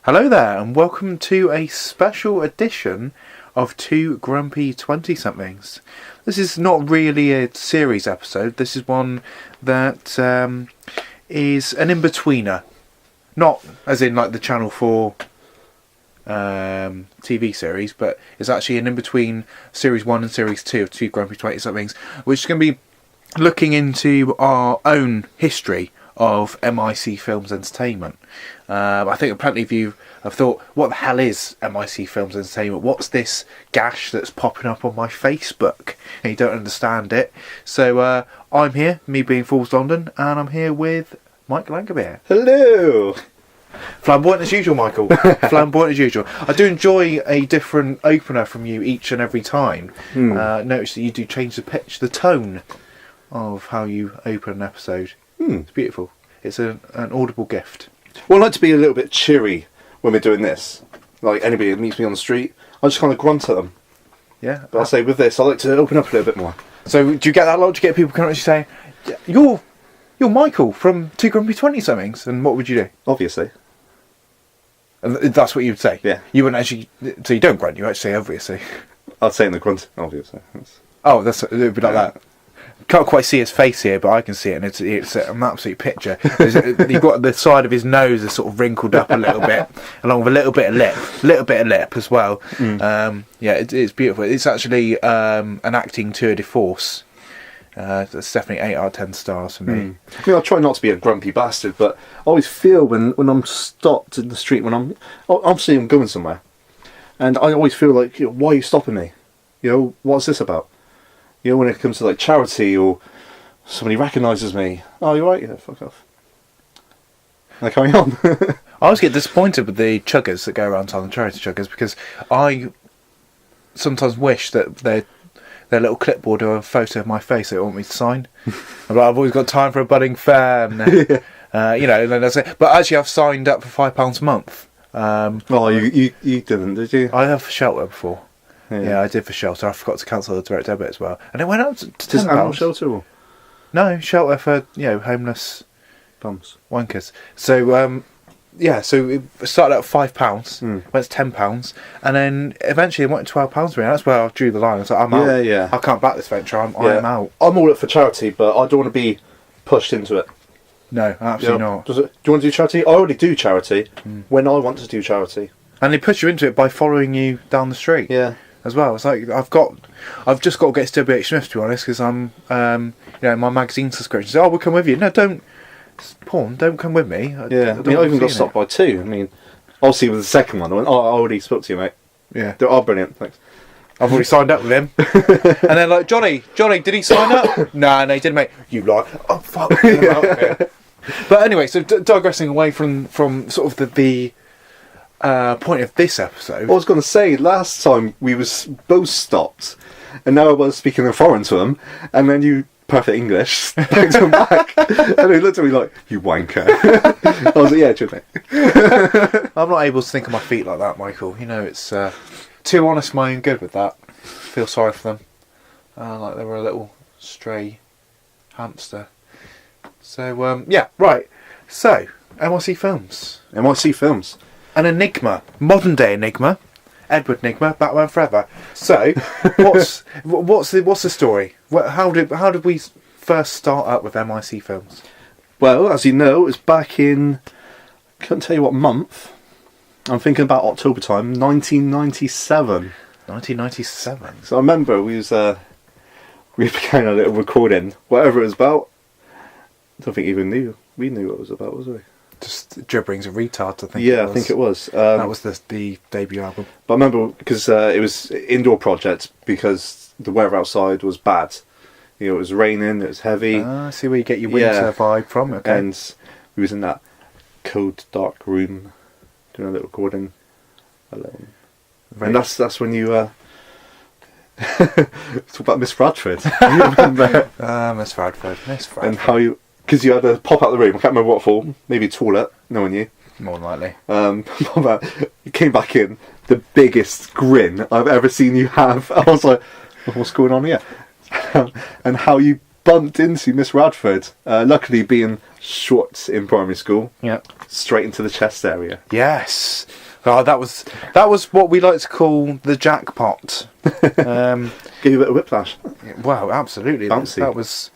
Hello there, and welcome to a special edition of Two Grumpy 20-somethings. This is not really a series episode. This is one that is an in-betweener. Not as in like the Channel 4 TV series, but it's actually an in-between Series 1 and Series 2 of Two Grumpy 20-somethings, which is going to be looking into our own history of MICFilms Entertainment. I think plenty of you have thought, what the hell is MICFilms Entertainment? What's this gash that's popping up on my Facebook? And you don't understand it. So I'm here, me being Falls London, and I'm here with Mike Langerbeer. Hello! Flamboyant as usual, Michael. Flamboyant as usual. I do enjoy a different opener from you each and every time. Notice that you do change the pitch, the tone of how you open an episode. It's beautiful. It's an audible gift. Well, I like to be a little bit cheery when we're doing this. Like anybody that meets me on the street, I just kind of grunt at them. Yeah. But I say with this, I like to open up a little bit more. So do you get that a lot? Do you get people coming up to you saying, You're Michael from Two Grumpy 20-somethings, and what would you do? Obviously. And that's what you would say? Yeah. You wouldn't actually... So you don't grunt, you actually say obviously. I'd say in the grunt, obviously. Oh, it would be like that. Can't quite see his face here, but I can see it, and it's an absolute picture. You've got the side of his nose is sort of wrinkled up a little bit, along with a little bit of lip as well. It's beautiful. It's actually an acting tour de force. That's definitely 8 out of 10 stars for me. I mean, I try not to be a grumpy bastard, but I always feel when I'm stopped in the street, when obviously I'm going somewhere, and I always feel like, why are you stopping me? What's this about? When it comes to like charity or somebody recognises me, oh, you're right, yeah, fuck off. And I carry on. I always get disappointed with the chuggers that go around town, the charity chuggers, because I sometimes wish that their little clipboard or a photo of my face they want me to sign. I've always got time for a budding fan. And then that's it. But actually, I've signed up for £5 a month. You didn't, did you? I have for shelter before. Yeah, I did for shelter. I forgot to cancel the direct debit as well, and it went up to £10. Animal shelter or? No, shelter for homeless bums, wankers. So so it started at £5, went to £10, and then eventually it went to £12 for me. That's where I drew the line. I was like, I'm out. Yeah. I can't back this venture. I'm out. I'm all up for charity, but I don't want to be pushed into it. No, absolutely not. Do you want to do charity? I already do charity when I want to do charity. And they push you into it by following you down the street. Yeah. As well, it's like I've just got to get to WH Smith, to be honest, because I'm, my magazine subscription. So, we'll come with you. No, don't, Paul, don't come with me. I even got stopped by two. I mean, obviously with the second one, I went, I already spoke to you, mate. Yeah, they are brilliant. Thanks. I've already signed up with him. And then like Johnny, did he sign up? No, he didn't, mate. You lie. Oh fuck. But anyway, so digressing away from sort of the point of this episode. I was going to say, last time we was both stopped, and now I was speaking in foreign to him, and then you, perfect English, spoke to him back, and he looked at me like, you wanker. I was like, yeah, true, mate. I'm not able to think of my feet like that, Michael. It's too honest for my own good with that. Feel sorry for them. Like they were a little stray hamster. So, right. So, MICFilms. MICFilms. An enigma, modern day enigma, Edward Enigma, Batman Forever. So, what's the story? How did we first start up with MICFilms? Well, as you know, it was back in, I couldn't tell you what month. I'm thinking about October time, 1997. 1997. So I remember we began a little recording, whatever it was about. I don't think even we knew what it was about, was we? Just Gibbering's a retard, I think. Yeah, I think it was. That was the debut album. But I remember because it was an indoor project because the weather outside was bad. It was raining, it was heavy. I see where you get your winter vibe from. Okay. And we was in that cold, dark room doing a little recording alone. And that's when you talk about Miss Bradford. You remember? Miss Bradford. And how you... Because you had to pop out the room, I can't remember what for, maybe a toilet, no one knew. More than likely. You came back in, the biggest grin I've ever seen you have. I was like, what's going on here? And how you bumped into Miss Radford. Luckily, being short in primary school, Yeah. straight into the chest area. Yes. Oh, that was what we like to call the jackpot. Gave you a bit of whiplash. Wow, absolutely. Bouncy. That was,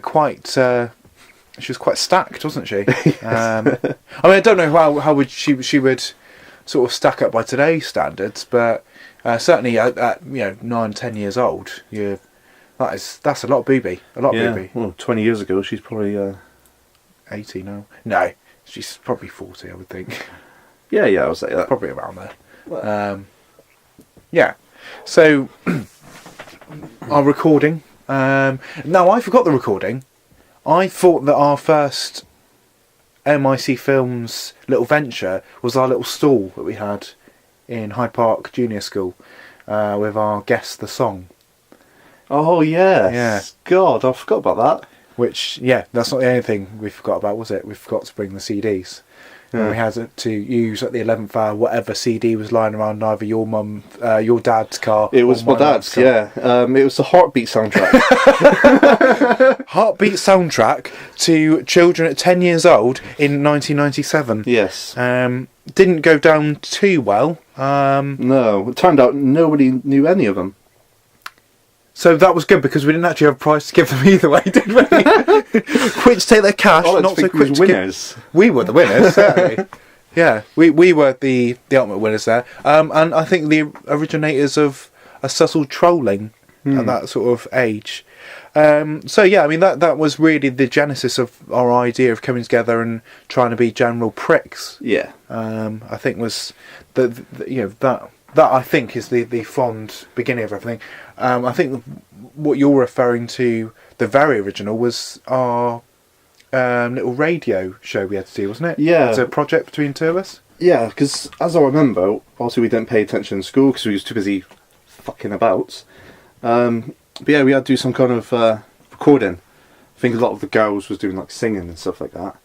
quite. She was quite stacked, wasn't she? I mean, I don't know how would she would sort of stack up by today's standards, but certainly at 9, 10 years old, that's a lot of booby. A lot of booby. Well, 20 years ago, she's probably 80 now. No, she's probably 40, I would think. Yeah, I would say that. Probably around there. Yeah. So, our recording. No, I forgot the recording. I thought that our first MICFilms little venture was our little stall that we had in Hyde Park Junior School with our Guess the Song. Oh, yes. Yeah. God, I forgot about that. Which, that's not the only thing we forgot about, was it? We forgot to bring the CDs. Yeah. And we had to use at the 11th hour whatever CD was lying around either your dad's car. It was or my dad's, car. yeah. It was the Heartbeat soundtrack. Heartbeat soundtrack to children at 10 years old in 1997. Yes. Didn't go down too well. No, it turned out nobody knew any of them. So that was good because we didn't actually have a prize to give them either way, did we? Quick to take their cash, not so quick to winners. We were the winners, certainly. Yeah, we were the ultimate winners there. And I think the originators of a subtle trolling at that sort of age. So yeah, I mean that was really the genesis of our idea of coming together and trying to be general pricks. Yeah. I think was that I think is the fond beginning of everything. I think what you're referring to, the very original, was our little radio show we had to do, wasn't it? Yeah. It was a project between two of us. Yeah, because as I remember, obviously we didn't pay attention in school because we was too busy fucking about. But yeah, we had to do some kind of recording. I think a lot of the girls was doing like singing and stuff like that.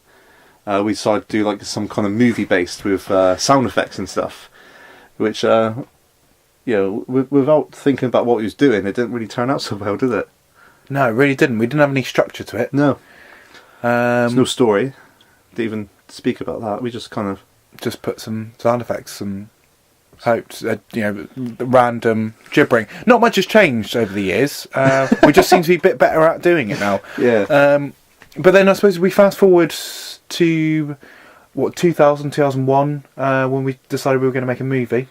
We decided to do like some kind of movie based with sound effects and stuff, which without thinking about what he was doing, it didn't really turn out so well, did it? No, it really didn't. We didn't have any structure to it. No. There's no story to even speak about that. We just kind of just put some sound effects and hoped, random gibbering. Not much has changed over the years. We just seem to be a bit better at doing it now. Yeah. But then I suppose we fast forward to 2001 when we decided we were going to make a movie.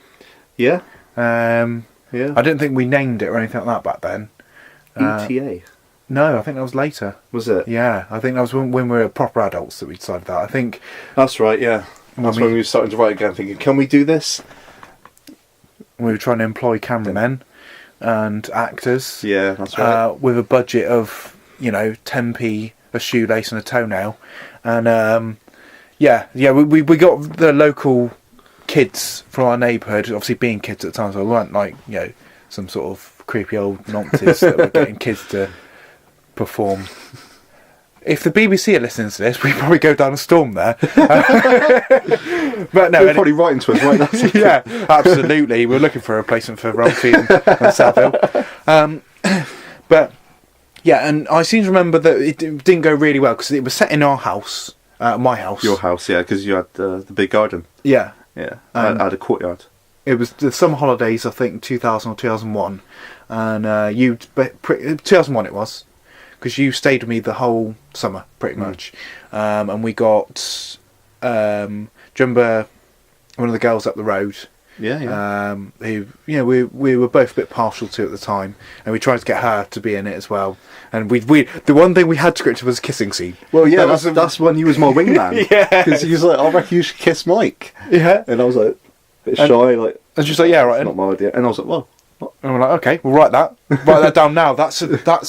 Yeah. Yeah. I didn't think we named it or anything like that back then. ETA. No, I think that was later. Was it? Yeah, I think that was when we were proper adults that we decided that. I think that's right. Yeah, that's when we were starting to write again, thinking, "Can we do this?" We were trying to employ cameramen and actors. Yeah, that's right. With a budget of 10p a shoelace and a toenail, and we got the local kids from our neighbourhood, obviously being kids at the time, so we weren't like some sort of creepy old nonces that were getting kids to perform. If the BBC are listening to this, we'd probably go down a storm there. But no, they're probably writing to us right now. Yeah, absolutely. We're looking for a replacement for Ralphie and Saville. But yeah, and I seem to remember that it didn't go really well because it was set in our house, my house. Your house, yeah, because you had the big garden. Yeah. Yeah, I had a courtyard. It was the summer holidays, I think, 2000 or 2001. And 2001 it was. Because you stayed with me the whole summer, pretty much. And we got... do you remember one of the girls up the road? Yeah. Who, we were both a bit partial to at the time. And we tried to get her to be in it as well. And the one thing we had scripted was a kissing scene. Well, yeah, that's when you was my wingman. Yeah. Because he was like, I reckon you should kiss Mike. Yeah. And I was like, a bit shy, like... And she's like, yeah, right. It's not my idea. And I was like, well... What? And we're like, okay, we'll write that down now. That's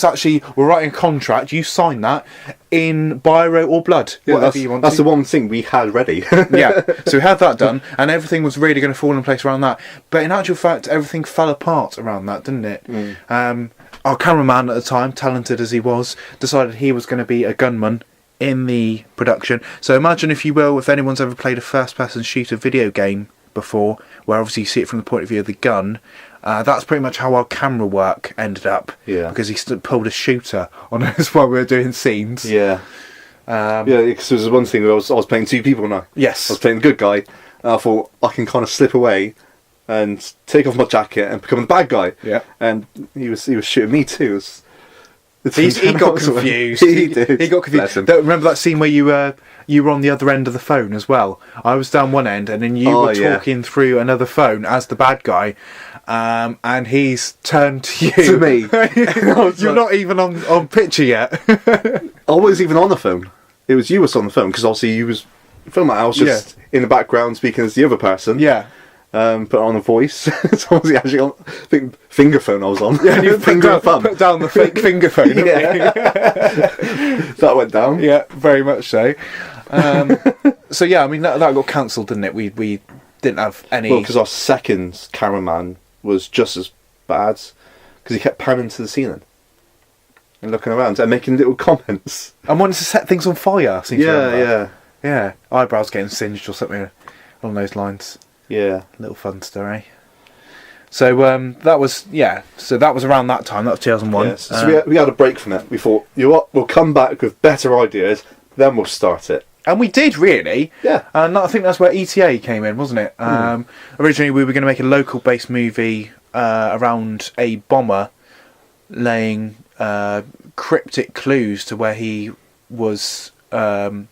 actually, we're writing a contract. You sign that in biro or blood, whatever you want. That's the one thing we had ready. Yeah, so we had that done, and everything was really going to fall in place around that. But in actual fact, everything fell apart around that, didn't it? Our cameraman at the time, talented as he was, decided he was going to be a gunman in the production. So imagine, if you will, if anyone's ever played a first-person shooter video game before, where obviously you see it from the point of view of the gun. That's pretty much how our camera work ended up. Yeah. Because he pulled a shooter on us while we were doing scenes. Yeah. Yeah, because there was one thing where I was playing two people now. Yes. I was playing the good guy, and I thought I can kind of slip away and take off my jacket and become the bad guy. Yeah. And he was shooting me too. He got confused. He did. He got confused. Remember that scene where you were on the other end of the phone as well? I was down one end, and then you were talking through another phone as the bad guy, and he's turned to you. To me. You're not even on picture yet. I wasn't even on the phone. It was you was on the phone, because obviously you was filming. I was just in the background speaking as the other person. Yeah. Put on a voice. So obviously actually on, I think finger phone I was on. Yeah, you put down the fake finger phone. Yeah. That went down. Yeah, very much so. So yeah, I mean that got cancelled, didn't it? We didn't have any. Well, because our second cameraman was just as bad, because he kept panning to the ceiling and looking around and making little comments. And wanted to set things on fire. Yeah. Eyebrows getting singed or something along those lines. Yeah. Little funster, eh? So that was around that time. That was 2001. Yes. So we had a break from it. We thought, you know what, we'll come back with better ideas, then we'll start it. And we did, really. Yeah. And I think that's where ETA came in, wasn't it? Originally, we were going to make a local-based movie around a bomber laying cryptic clues to where he was planning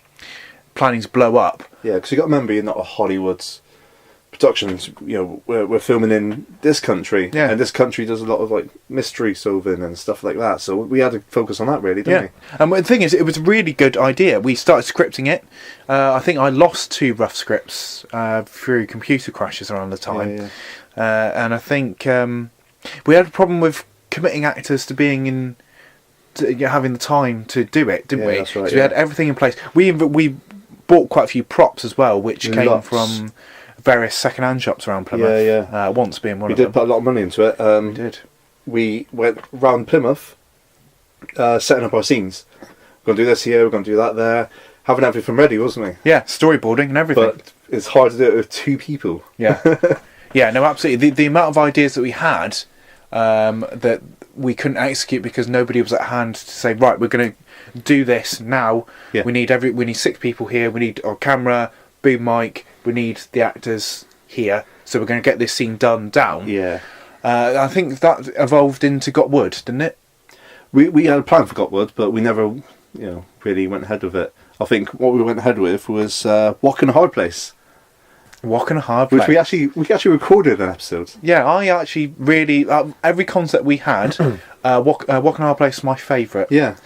to blow up. Yeah, because you got to remember, you're not a Hollywood's productions. You know, we're filming in this country, and this country does a lot of like mystery solving and stuff like that. So we had to focus on that, really, didn't we? And the thing is, it was a really good idea. We started scripting it. I think I lost 2 rough scripts through computer crashes around the time, and I think we had a problem with committing actors to being in. Having the time to do it, didn't we? That's right, so we had everything in place. We bought quite a few props as well, which came from various second-hand shops around Plymouth. Once being one of them. We did put a lot of money into it. We did. We went round Plymouth, setting up our scenes. We're going to do this here, we're going to do that there. Having everything ready, wasn't we? Yeah, storyboarding and everything. But it's hard to do it with 2 people. Yeah. Yeah, no, absolutely. The amount of ideas that we had that we couldn't execute because nobody was at hand to say, right, we're going to do this now. Yeah. We need 6 people here. We need our camera, boom mic. We need the actors here. So we're going to get this scene done down. Yeah. I think that evolved into Got Wood, didn't it? We had a plan for Got Wood, but we never, really went ahead with it. I think what we went ahead with was Walking a Hard Place. Walking a Hard Place. Which we actually recorded an episode. Yeah, I actually really every concept we had, Walking a Hard Place is my favourite. Yeah.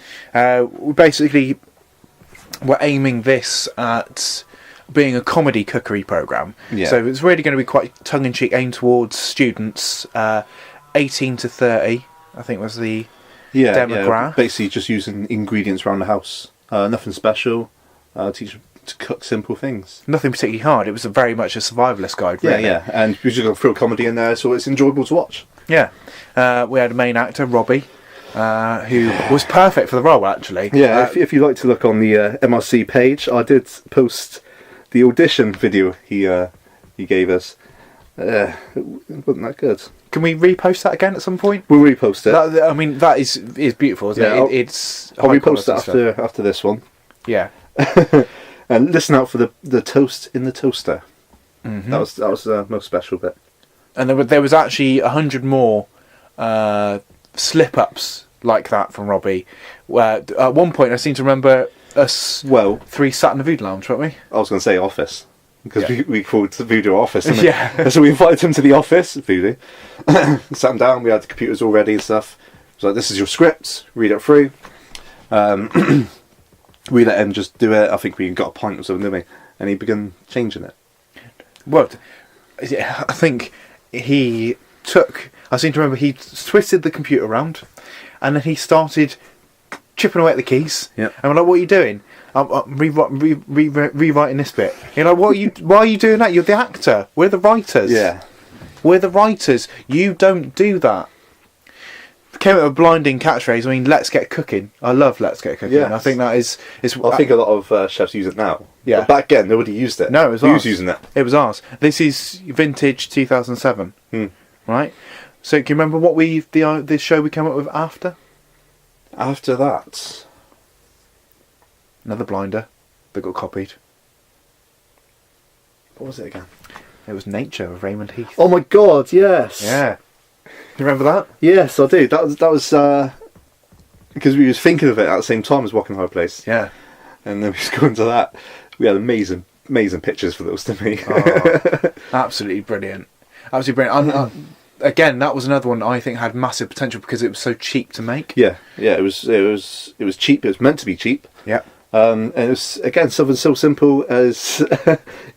We basically were aiming this at being a comedy cookery programme. Yeah. So it's really going to be quite tongue-in-cheek, aimed towards students 18 to 30, I think was the demographic. Yeah, basically just using ingredients around the house. Nothing special. Teach them to cook simple things. Nothing particularly hard. It was very much a survivalist guide, really. Yeah. And we just got to throw comedy in there, so it's enjoyable to watch. Yeah. We had a main actor, Robbie, who was perfect for the role, actually. Yeah, if you like to look on the MRC page, I did post the audition video he gave us. It wasn't that good. Can we repost that again at some point? We'll repost it. That is beautiful, isn't it? I'll repost it after this one. Yeah. And listen out for the toast in the toaster. Mm-hmm. That was the most special bit. And there was actually 100 more slip-ups like that from Robbie. Where at one point I seem to remember us 3 sat in the Voodoo Lounge, weren't we? I was going to say office. Because we called the Voodoo office, didn't we? Yeah. So we invited him to the office, Voodoo. Sat him down, we had the computers all ready and stuff. It was like, this is your script, read it through. We let him just do it. I think we got a pint or something, didn't we? And he began changing it. Well, I think he took... I seem to remember he twisted the computer around and then he started chipping away at the keys. Yeah. And we're like, what are you doing? I'm rewriting this bit. You're like, why are you doing that? You're the actor. We're the writers. Yeah. We're the writers. You don't do that. Came up with a blinding catchphrase. I mean, let's get cooking. I love let's get cooking. Yes. I think that is... I think a lot of chefs use it now. Yeah. But back then, nobody used it. No, it was Who ours. was using it? It was ours. This is vintage 2007. Right? So can you remember what the show we came up with after? After that, Another blinder that got copied. what was it again? It was Nature of Raymond Heath. Oh my God! Yes. Yeah. You remember that? Yes, I do. That was because we was thinking of it at the same time as Walking Hard Place. Yeah. And then we was going to that. We had amazing pictures for those to me. Oh, absolutely brilliant. Absolutely brilliant. Again, that was another one I think had massive potential because it was so cheap to make. Yeah. It was cheap. It was meant to be cheap. Yeah. And it was again something so simple as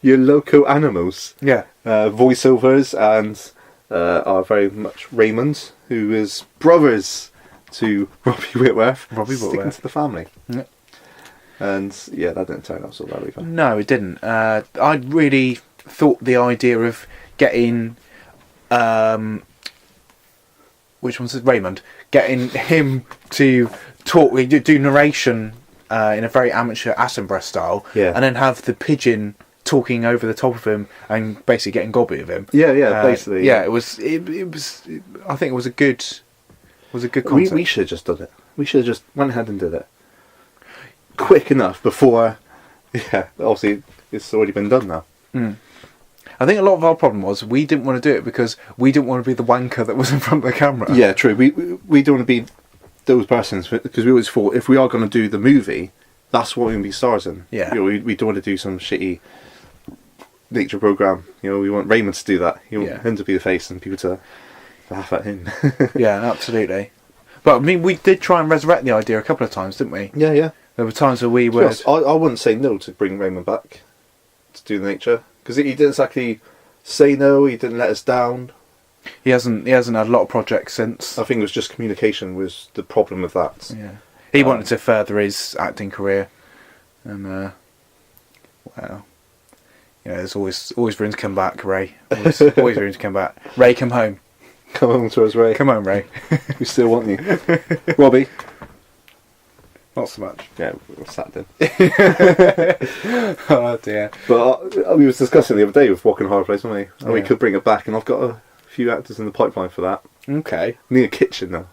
your local animals. Yeah. Voiceovers and are very much Raymond, who is brothers to Robbie Whitworth. Sticking to the family. Yeah. And yeah, that didn't turn out so well either. No, it didn't. I really thought the idea of getting, which one's it? Raymond, getting him to talk, do narration in a very amateur Attenborough style, Yeah. and then have the pigeon talking over the top of him and basically getting gobby of him. Yeah, basically. Yeah, it was. I think it was a good concept. We should have just done it. We should have just went ahead and did it quick enough before. Yeah, obviously it's already been done now. I think a lot of our problem was we didn't want to do it because we didn't want to be the wanker that was in front of the camera. Yeah, true. We don't want to be those persons because we always thought if we are going to do the movie, that's what we're going to be stars in. Yeah. You know, we don't want to do some shitty nature program. You know, we want Raymond to do that. You want him to be the face and people to laugh at him. Yeah, absolutely. But I mean, we did try and resurrect the idea a couple of times, didn't we? Yeah. There were times where we were. I wouldn't say no to bring Raymond back to do the nature because he didn't exactly say no. He didn't let us down. He hasn't had a lot of projects since. I think it was just communication was the problem with that. Yeah, he wanted to further his acting career, and well, you know, there's always room to come back, Ray. Always room to come back. Ray, come home. Come home to us, Ray. Come home, Ray. We still want you, Robbie. Not so much. Yeah, we're sat then. Oh dear. But we was discussing the other day with Walking Hard Place, weren't we? And we Yeah. could bring it back, and I've got a few actors in the pipeline for that. Okay. I need a kitchen now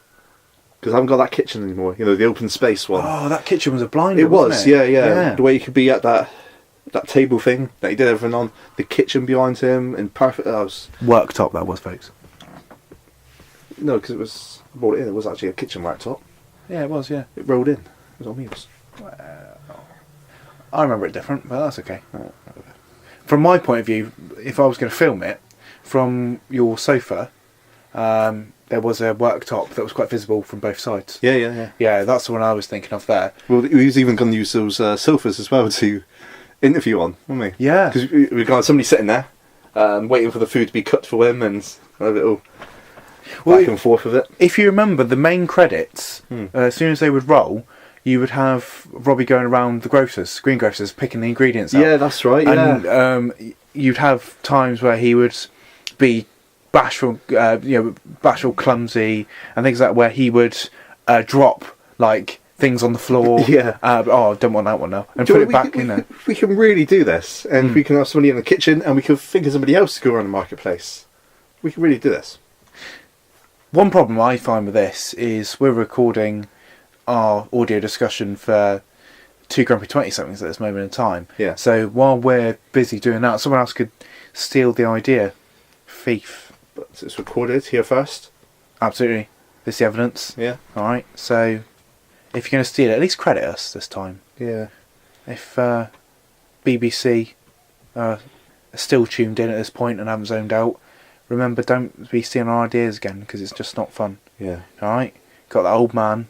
because I haven't got that kitchen anymore. You know, the open space one. Oh, that kitchen was a blinder. It was, wasn't it? yeah. The way you could be at that table thing that he did everything on, the kitchen behind him, and perfect. Worktop that was, folks. No, because it was brought it in. It was actually a kitchen worktop. Yeah, it was. Yeah. It rolled in. It was on wheels. I remember it different, but that's okay. From my point of view, if I was going to film it from your sofa, there was a worktop that was quite visible from both sides. Yeah. Yeah, that's the one I was thinking of there. Well, we was even going to use those sofas as well to interview on, weren't we? Yeah. Because we got somebody sitting there, waiting for the food to be cut for him, and a little back and forth with it. If you remember the main credits, as soon as they would roll, you would have Robbie going around the green grocers, picking the ingredients out. Yeah, that's right. Yeah. And you'd have times where he would be bashful, bashful, clumsy, and things like that, where he would drop like things on the floor. Yeah. I don't want that one now, and put it back in there. We can really do this, and we can have somebody in the kitchen, and we can think of somebody else to go around the marketplace. We can really do this. One problem I find with this is we're recording our audio discussion for 2 Grumpy 20-somethings at this moment in time. Yeah. So while we're busy doing that, someone else could steal the idea. Thief. But it's recorded here first. Absolutely. This is the evidence. Yeah. Alright, so if you're going to steal it, at least credit us this time. Yeah. If BBC are still tuned in at this point and haven't zoned out, remember, don't be stealing our ideas again, because it's just not fun. Yeah. Alright? Got that old man.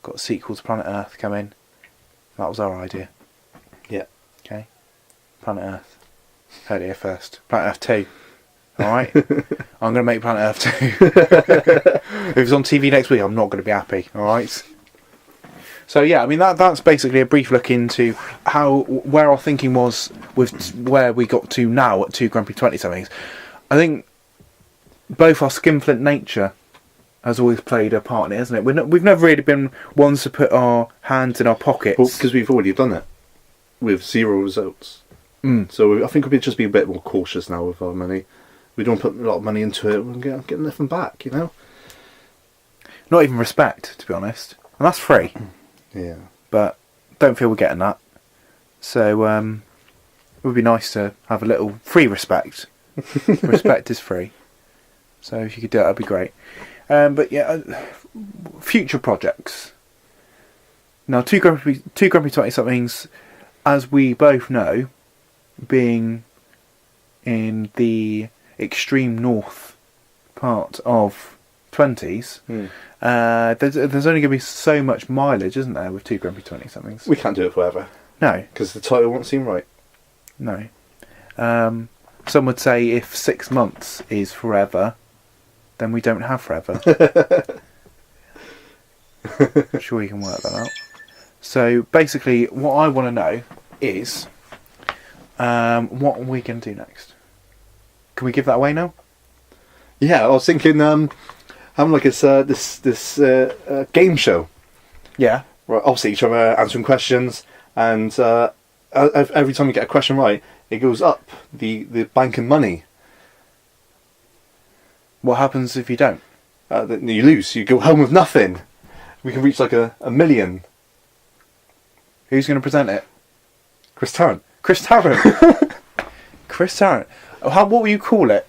Got a sequel to Planet Earth coming. That was our idea. Yeah. Okay. Planet Earth. Heard it here first. Planet Earth 2. Alright? I'm going to make Planet Earth 2. If it's on TV next week, I'm not going to be happy. Alright? So yeah, I mean that's basically a brief look into where our thinking was with where we got to now at 2 Grumpy 20-somethings. I think both our skinflint nature has always played a part in it, hasn't it? We've never really been ones to put our hands in our pockets. Well, because we've already done it with 0 results. So I think we'll just be a bit more cautious now with our money. We don't put a lot of money into it. We're getting nothing back, you know. Not even respect, to be honest, and that's free. Yeah. But don't feel we're getting that. So it would be nice to have a little free respect. Respect is free. So if you could do it, that'd be great. But yeah, future projects. Now, two Grumpy 20-somethings, as we both know, being in the extreme north part of 20s, there's only going to be so much mileage, isn't there, with two Grumpy 20-somethings? We can't do it forever. No. Because the title won't seem right. No. Some would say if 6 months is forever, then we don't have forever. I'm sure you can work that out. So basically, what I want to know is, what are we going to do next? Can we give that away now? Yeah, I was thinking having like this game show. Yeah. Right, obviously each other answering questions, and every time you get a question right, it goes up the bank of money. What happens if you don't? Then you lose. You go home with nothing. We can reach like a million. Who's going to present it? Chris Tarrant. Chris Tarrant. Chris Tarrant. What will you call it?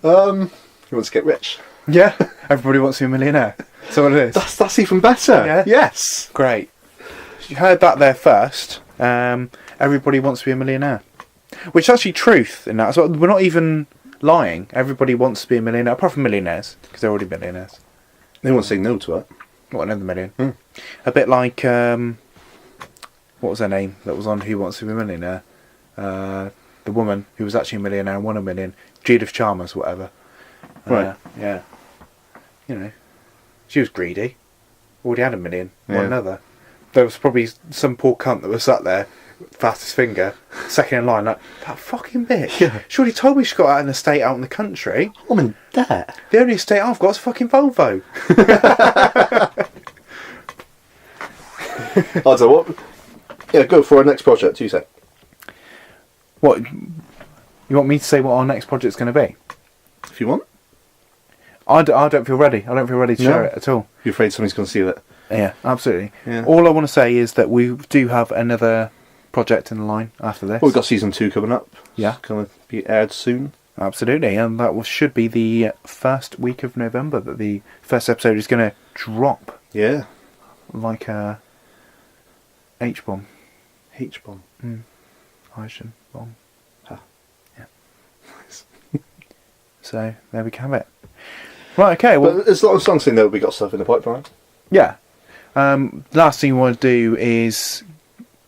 He wants to get rich. Yeah. Everybody wants to be a millionaire. So what it is. That's even better. Yeah? Yes. Great. You heard that there first. Everybody wants to be a millionaire. Which is actually truth in that. So we're not even lying. Everybody wants to be a millionaire, apart from millionaires, because they're already millionaires. They won't say no to it. What, another million? A bit like, what was her name that was on Who Wants to Be a Millionaire? The woman who was actually a millionaire and won $1 million. Judith Chalmers, whatever. Right. Yeah. You know, she was greedy. Already had $1 million. Yeah. Won another. There was probably some poor cunt that was sat there, fastest finger, second in line, like, that fucking bitch. Yeah. Surely told me she got out an estate out in the country. I'm in debt. The only estate I've got is a fucking Volvo. I'll tell you what. Yeah, go for our next project, you say. What? You want me to say what our next project's going to be? If you want. I don't feel ready. I don't feel ready to share it at all. You're afraid somebody's going to steal it? Yeah, absolutely. Yeah. All I want to say is that we do have another project in the line after this. Well, we've got season 2 coming up. Yeah. It's going to be aired soon. Absolutely, and that should be the first week of November that the first episode is going to drop. Yeah. Like a H-bomb. H-bomb. Hydrogen bomb. Ah. Yeah. Nice. So, there we have it. Right, okay, well... But there's a lot of songs saying that we got stuff in the pipeline. Yeah. Last thing we want to do is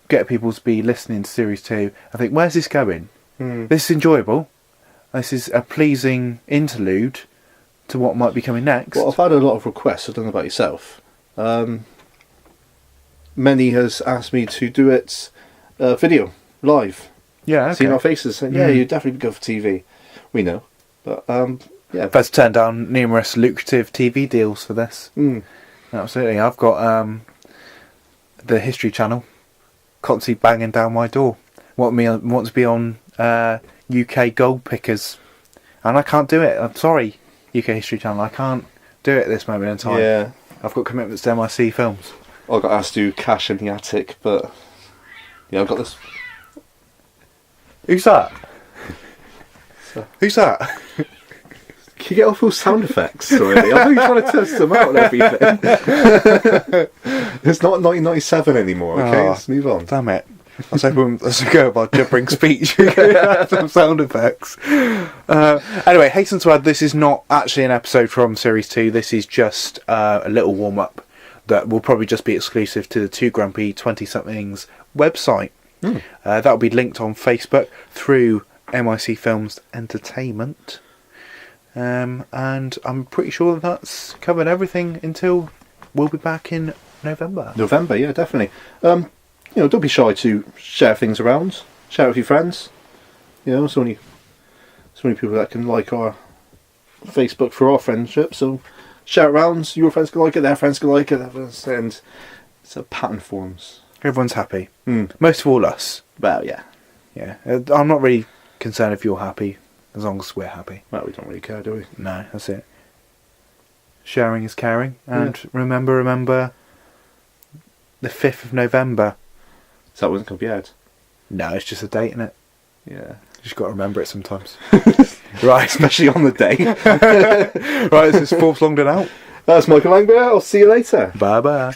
get people to be listening to Series 2. I think, where's this going? This is enjoyable. This is a pleasing interlude to what might be coming next. Well, I've had a lot of requests. I don't know about yourself. Many has asked me to do it video, live. Yeah, okay. Seeing our faces. And, yeah, you'd definitely go for TV. We know. But, yeah. I've had to turn down numerous lucrative TV deals for this. Absolutely. I've got the History Channel constantly banging down my door. Want to be on UK Gold Pickers. And I can't do it. I'm sorry, UK History Channel. I can't do it at this moment in time. Yeah. I've got commitments to MICFilms. I got asked to do Cash in the Attic, but... Yeah, I've got this... Who's that? Who's that? Can you get off all sound effects already? I know you're trying to test them out and everything. It's not 1997 anymore, okay? Let's move on. Damn it. I was hoping as we go about gibbering speech, we could have some sound effects. Anyway, hasten to add, this is not actually an episode from Series 2. This is just a little warm-up that will probably just be exclusive to the Two Grumpy 20-somethings website. That will be linked on Facebook through MICFilms Entertainment. And I'm pretty sure that's covered everything until we'll be back in November. November, yeah, definitely. Don't be shy to share things around. Share it with your friends. So many people that can like our Facebook for our friendship. So share it around. Your friends can like it. Their friends can like it. And it's a pattern forms. Everyone's happy. Most of all us. Well, yeah. Yeah. I'm not really concerned if you're happy. as long as we're happy. Well, we don't really care, do we? No, that's it. Sharing is caring, and remember the 5th of November. Is that when it's going to be out? No, it's just a date, innit? Yeah. You just got to remember it sometimes. Right, especially on the day. Right, this is Forbes Longdon out. That's Michael Langbear. I'll see you later. Bye bye.